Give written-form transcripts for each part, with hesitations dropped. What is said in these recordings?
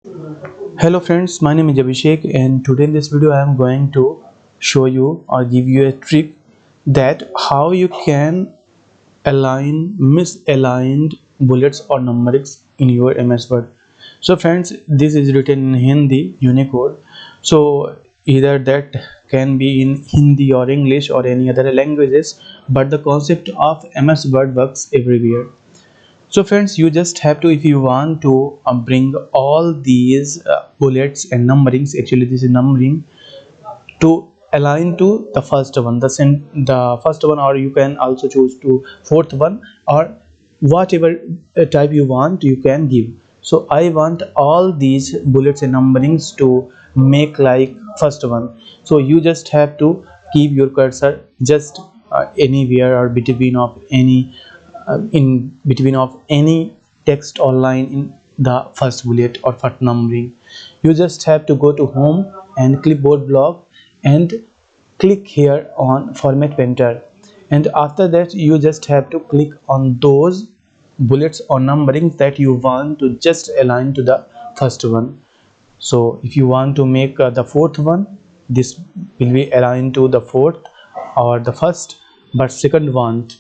Hello friends, my name is Abhishek and today in this video I am going to show you or give you a trick that how you can align misaligned bullets or numerics in your MS Word. So friends, this is written in Hindi Unicode, so either that can be in Hindi or English or any other languages, but the concept of MS Word works everywhere. So friends, you just have to, if you want to bring all these bullets and numberings, actually this is numbering, to align to the first one, the first one, or you can also choose to fourth one, or whatever type you want you can give. So I want all these bullets and numberings to make like first one. So you just have to keep your cursor just anywhere or between of any in between of any text or line in the first bullet or first numbering. You just have to go to home and clipboard block and click here on format painter, and after that you just have to click on those bullets or numberings that you want to just align to the first one. So if you want to make the fourth one, this will be aligned to the fourth or the first, but second one.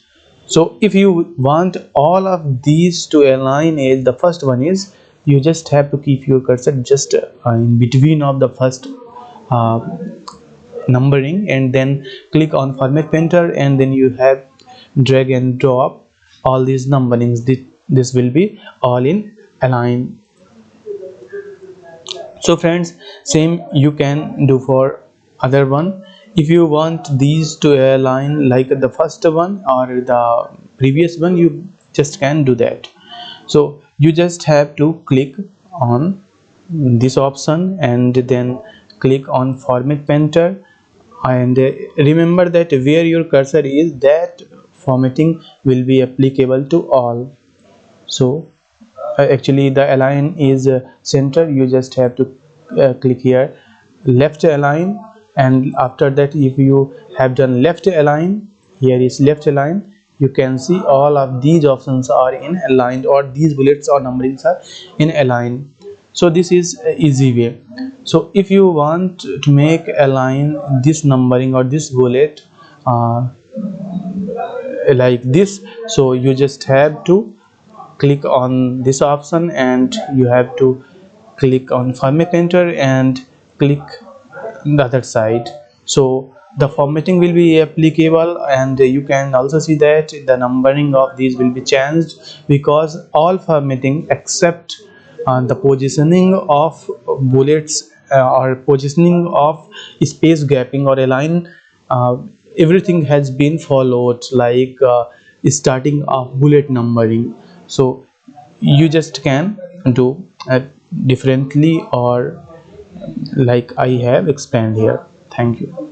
So if you want all of these to align as the first one is, you just have to keep your cursor just in between of the first uh, numbering, and then click on format painter, and then you have drag and drop all these numberings. This will be all in align. So friends, same you can do for other one. If you want these to align like the first one or the previous one, you just can do that. So you just have to click on this option and then click on format painter, and remember that where your cursor is, that formatting will be applicable to all. So actually the align is center. You just have to click here left align, and after that if you have done left align, here is left align, you can see all of these options are in aligned, or these bullets or numberings are in align. So this is easy way. So if you want to make align this numbering or this bullet like this, so you just have to click on this option and you have to click on format painter and click the other side. So the formatting will be applicable, and you can also see that the numbering of these will be changed, because all formatting except the positioning of bullets or positioning of space gapping or align, uh, everything has been followed like starting of bullet numbering. So you just can do differently, or like I have explained here. Thank you.